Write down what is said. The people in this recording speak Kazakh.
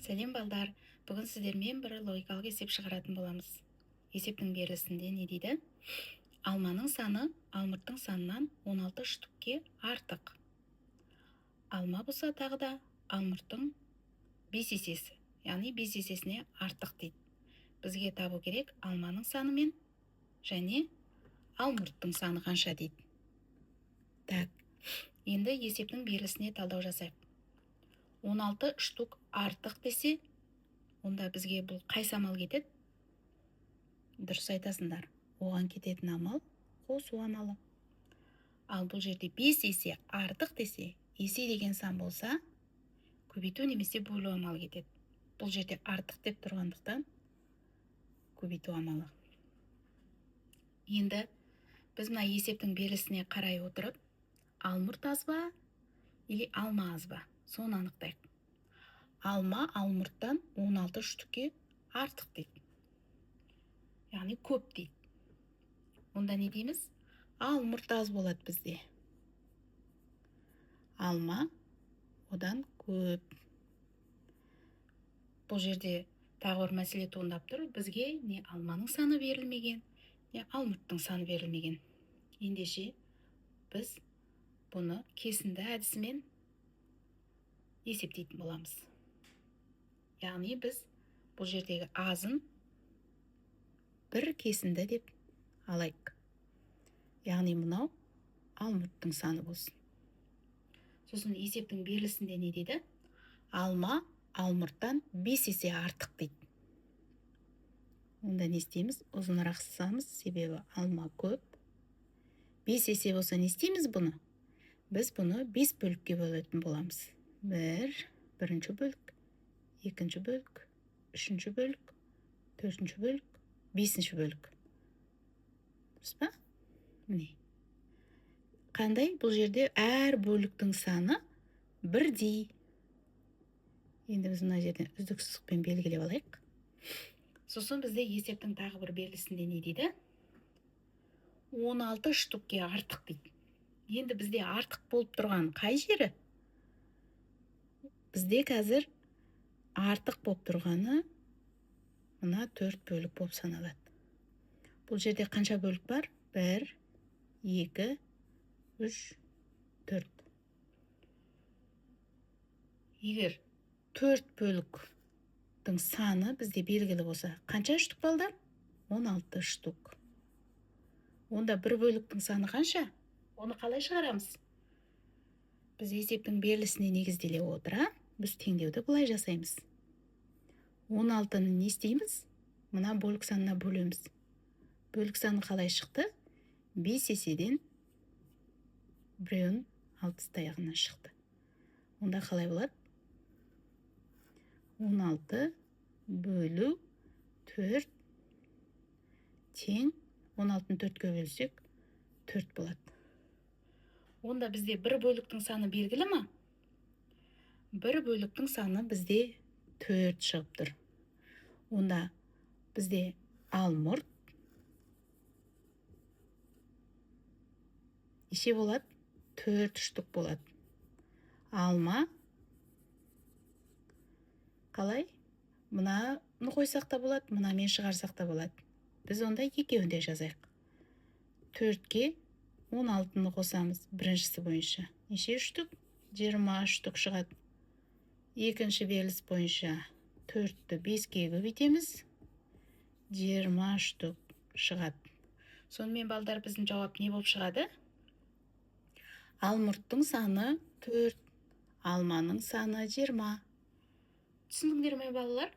Сәлем балдар, бүгін сіздермен бір логикалық есеп шығаратын боламыз. Есептің берілісінде не дейді? Алманың саны алмұрттың санынан 16 штукке артық. Алма болса тағы да алмұрттың 5 есесі, яғни 5 есесіне артық дейді. Бізге табу керек алманың саны мен және алмұрттың саны қанша дейді. Так, енді есептің берілісіне талдау жасайық. 16 штук артық десе, онда бізге бұл қай амал кетеді? Дұрыс айтасыңдар. Оған кететін амал қосу амалы. Ал бұл жерде 5 есе артық десе, есе деген сан болса, көбейту немесе бөлу амалы кетеді. Бұл жерде артық деп тұрғандықтан көбейту амалы. Енді біз мына есептің берілісіне қарай отырып, алмұрт аз ба, или алма аз ба? Соны анықтайық. Алма алмұрттан 16 штукке артық дейді. Яғни көп дейді. Онда не дейміз? Алмұрт аз болады бізде. Алма одан көп. Бұл жерде тағы бір мәселе туындап тұр. Бізге не алманың саны берілмеген, не алмұрттың саны берілмеген. Ендеше біз бұны кесінді әдісімен есептейтін боламыз. Яғни біз бұл жердегі азын бір кесінді деп алайық. Яғни мынау алмұрттың саны болсын. Сосын есептің берілісінде не дейді? Алма алмұрттан 5 есе артық дейді. Онда не істейміз? Ұзынырақ сызамыз, себебі алма көп. 5 есе болса не істейміз бұны? Біз бұны 5 бөлікке бөлетін боламыз. Бірінші бөлік, екінші бөлік, үшінші бөлік, төртінші бөлік, бесінші бөлік. Дұрыс па? Міне. Қандай? Бұл жерде әр бөліктің саны бірдей. Енді біз мына жерден үздік сызықпен белгілеп алайық. Сосын бізде есептің тағы бір берілісінде не дейді? 16 штукке артық дейді. Енді бізде артық болып тұрған қай жері? Бізде қазір артық болып тұрғаны мына 4 бөлік болып саналады. Бұл жерде қанша бөлік бар? 1, 2, 3, 4. Егер 4 бөліктің саны бізде белгілі болса, қанша штук балдар? 16 штук. Онда бір бөліктің саны қанша? Оны қалай шығарамыз? Біз есептің берілісіне негізделе отыра, біз теңдеуді былай жасаймыз. 16-ны не істейміз? Мына бөлік санына бөлеміз. Бөлік саны қалай шықты? 5 еседен біреуін 6 таяғынан шықты. Онда қалай болады? 16 бөлу 4 тең 16-ны 4-ке бөлсек 4 болады. Онда бізде бір бөліктің саны белгілі ма? Бір бөліктің саны бізде 4 шығып тұр. Онда бізде алмұрт неше болады? 4 штук болады. Алма қалай? Мынаны қойсақ та болады, мынамен шығарсақ та болады. Біз онда екеуінде жазайық. 4-ке 16-ны қосамыз біріншісі бойынша. Неше штук? 20 штук шығады. Екінші беріліс бойынша 4-ті 5-ке көбейтеміз. 20 штук шығады. Сонымен балдар біздің жауап не болып шығады? Алмұрттың саны 4, алманың саны 20. Түсіндіңдер ме балалар?